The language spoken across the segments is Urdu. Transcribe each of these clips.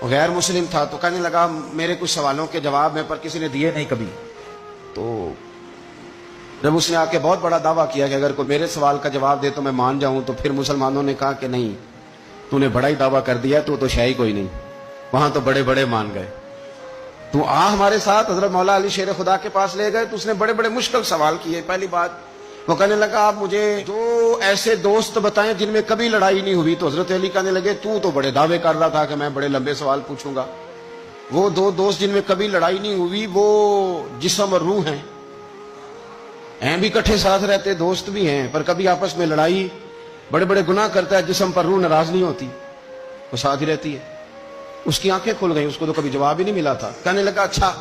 غیر مسلم تھا تو کہنے لگا میرے کچھ سوالوں کے جواب میں پر کسی نے دیے نہیں کبھی. تو جب اس نے آ کے بہت بڑا دعویٰ کیا کہ اگر کوئی میرے سوال کا جواب دے تو میں مان جاؤں, تو پھر مسلمانوں نے کہا کہ نہیں, تو نے بڑا ہی دعویٰ کر دیا, تو شے ہی کوئی نہیں, وہاں تو بڑے بڑے مان گئے, تو ہمارے ساتھ. حضرت مولا علی شیر خدا کے پاس لے گئے تو اس نے بڑے بڑے مشکل سوال کیے. پہلی بات وہ کہنے لگا آپ مجھے دو ایسے دوست بتائیں جن میں کبھی لڑائی نہیں ہوئی. تو حضرت علی کہنے لگے تو بڑے دعوے کر رہا تھا کہ میں بڑے لمبے سوال پوچھوں گا. وہ دو دوست جن میں کبھی لڑائی نہیں ہوئی وہ جسم اور روح ہیں بھی کٹھے ساتھ رہتے, دوست بھی ہیں, پر کبھی آپس میں لڑائی, بڑے بڑے گناہ کرتا ہے جسم پر روح ناراض نہیں ہوتی, وہ ساتھ ہی رہتی ہے. اس کی آنکھیں کھل گئیں, اس کو تو کبھی جواب ہی نہیں ملا تھا. کہنے لگا اچھا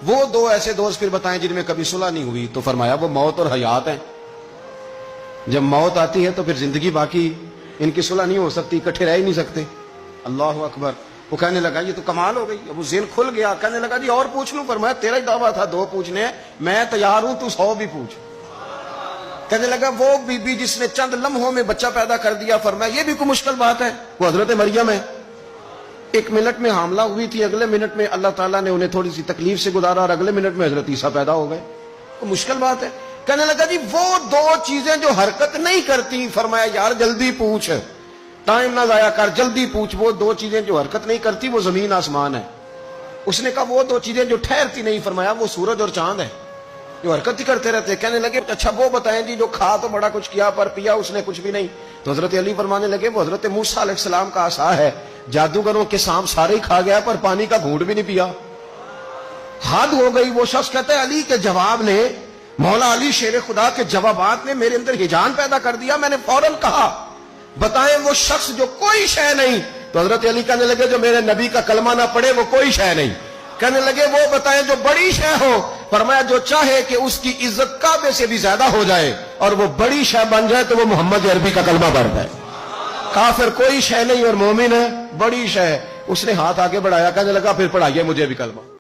وہ دو ایسے دوست پھر بتائیں جن میں کبھی صلح نہیں ہوئی. تو فرمایا وہ موت اور حیات ہیں. جب موت آتی ہے تو پھر زندگی باقی ان کی صلح نہیں ہو سکتی, اکٹھے رہ ہی نہیں سکتے. اللہ اکبر. وہ کہنے لگا یہ تو کمال ہو گئی. اب وہ ذہن کھل گیا. کہنے لگا جی اور پوچھ لوں. فرمایا تیرا ہی دعویٰ تھا دو پوچھنے, میں تیار ہوں, تو 100 بھی پوچھ. کہنے لگا وہ بی بی جس نے چند لمحوں میں بچہ پیدا کر دیا, فرمایا یہ بھی کوئی مشکل بات ہے. وہ حضرت مریم ہے, 1 منٹ میں حاملہ ہوئی تھی, اگلے منٹ میں اللہ تعالیٰ نے انہیں تھوڑی سی تکلیف سے گزارا اور اگلے منٹ میں حضرت عیسیٰ پیدا ہو گئے. وہ مشکل بات ہے. کہنے لگا جی وہ دو چیزیں جو حرکت نہیں کرتی, فرمایا یار جلدی پوچھ, ٹائم نہ ضائع کر, جلدی پوچھ. وہ دو چیزیں جو حرکت نہیں کرتی وہ زمین آسمان ہے. اس نے کہا وہ دو چیزیں جو ٹھہرتی نہیں, فرمایا وہ سورج اور چاند ہے جو حرکت ہی کرتے رہتے. کہنے لگے اچھا وہ بتائیں جی جو کھا تو بڑا کچھ کیا پر پیا اس نے کچھ بھی نہیں. تو حضرت علی فرمانے لگے وہ حضرت موسیٰ علیہ السلام کا عصا ہے, جادوگروں کے سانپ سارے ہی کھا گیا پر پانی کا گھونٹ بھی نہیں پیا. حد ہو گئی. وہ شخص کہتا ہے علی کے جواب نے, مولا علی شیر خدا کے جوابات نے میرے اندر ہجان پیدا کر دیا. میں نے فوراً کہا بتائیں وہ شخص جو کوئی شے نہیں. تو حضرت علی کہنے لگے جو میرے نبی کا کلمہ نہ پڑھے وہ کوئی شے نہیں. کہنے لگے وہ بتائیں جو بڑی شے ہو. فرمایا جو چاہے کہ اس کی عزت کعبے سے بھی زیادہ ہو جائے اور وہ بڑی شے بن جائے تو وہ محمد عربی کا کلمہ پڑھ جائے. کافر کوئی شے نہیں اور مومن ہے بڑی شے. اس نے ہاتھ آگے بڑھایا, کہنے لگا پھر پڑھائیے مجھے بھی کلمہ.